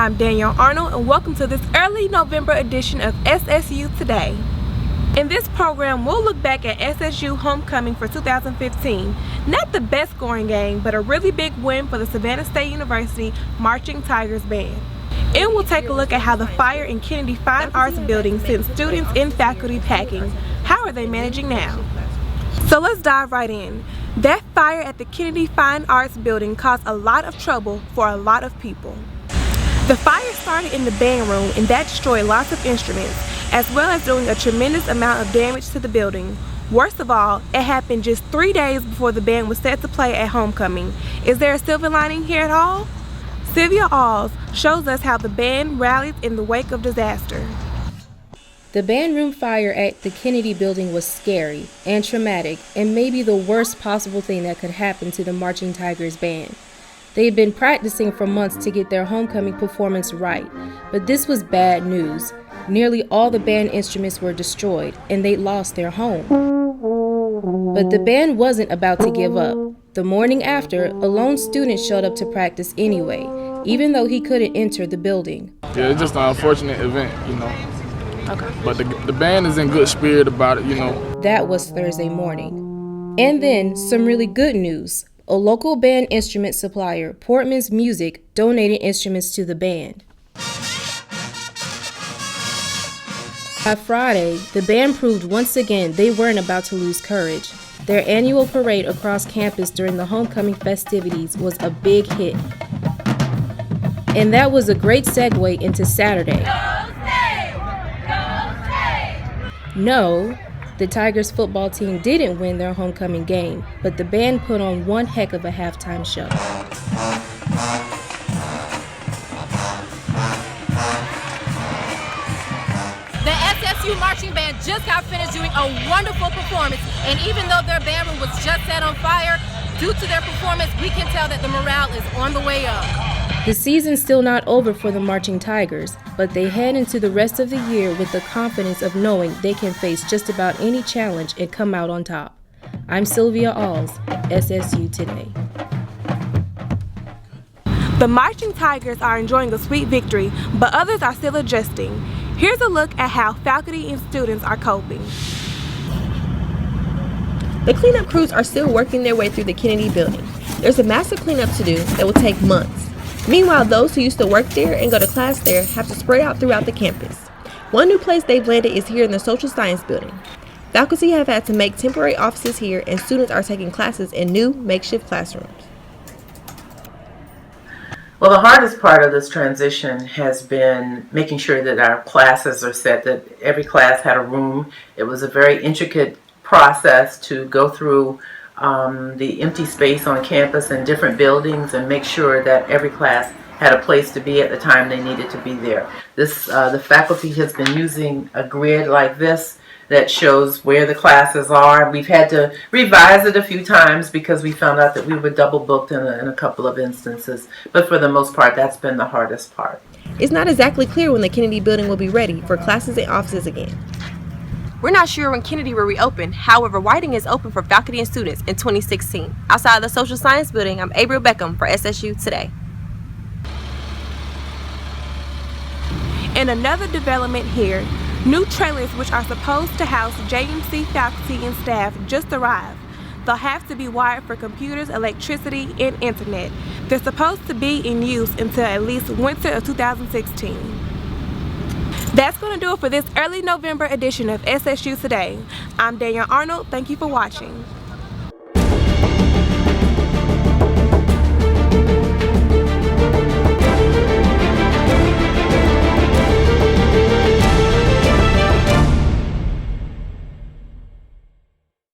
I'm Danielle Arnold, and welcome to this early November edition of SSU Today. In this program, we'll look back at SSU homecoming for 2015. Not the best scoring game, but a really big win for the Savannah State University Marching Tigers band. And we'll take a look at how the fire in Kennedy Fine Arts building sent students and faculty packing. How are they managing now? So let's dive right in. That fire at the Kennedy Fine Arts building caused a lot of trouble for a lot of people. The fire started in the band room, and that destroyed lots of instruments, as well as doing a tremendous amount of damage to the building. Worst of all, it happened just 3 days before the band was set to play at homecoming. Is there a silver lining here at all? Sylvia Alls shows us how the band rallied in the wake of disaster. The band room fire at the Kennedy building was scary and traumatic, and maybe the worst possible thing that could happen to the Marching Tigers band. They had been practicing for months to get their homecoming performance right, but this was bad news. Nearly all the band instruments were destroyed, and they lost their home. But the band wasn't about to give up. The morning after, a lone student showed up to practice anyway, even though he couldn't enter the building. Yeah, it's just an unfortunate event, Okay. But the band is in good spirit about it, That was Thursday morning. And then, some really good news. A local band instrument supplier, Portman's Music, donated instruments to the band. By Friday, the band proved once again they weren't about to lose courage. Their annual parade across campus during the homecoming festivities was a big hit. And that was a great segue into Saturday. No, the Tigers football team didn't win their homecoming game, but the band put on one heck of a halftime show. The SSU marching band just got finished doing a wonderful performance, and even though their band room was just set on fire, due to their performance, we can tell that the morale is on the way up. The season's still not over for the Marching Tigers, but they head into the rest of the year with the confidence of knowing they can face just about any challenge and come out on top. I'm Sylvia Alls, SSU Today. The Marching Tigers are enjoying a sweet victory, but others are still adjusting. Here's a look at how faculty and students are coping. The cleanup crews are still working their way through the Kennedy building. There's a massive cleanup to do that will take months. Meanwhile, those who used to work there and go to class there have to spread out throughout the campus. One new place they've landed is here in the social science building. Faculty have had to make temporary offices here, and students are taking classes in new makeshift classrooms. Well, the hardest part of this transition has been making sure that our classes are set, that every class had a room. It was a very intricate process to go through the empty space on campus and different buildings and make sure that every class had a place to be at the time they needed to be there. The faculty has been using a grid like this that shows where the classes are. We've had to revise it a few times because we found out that we were double booked in a couple of instances. But for the most part, that's been the hardest part. It's not exactly clear when the Kennedy building will be ready for classes and offices again. We're not sure when Kennedy will reopen. However, Whiting is open for faculty and students in 2016. Outside of the social science building, I'm April Beckham for SSU Today. And another development here, new trailers which are supposed to house JMC faculty and staff just arrived. They'll have to be wired for computers, electricity, and internet. They're supposed to be in use until at least winter of 2016. That's going to do it for this early November edition of SSU Today. I'm Danielle Arnold. Thank you for watching.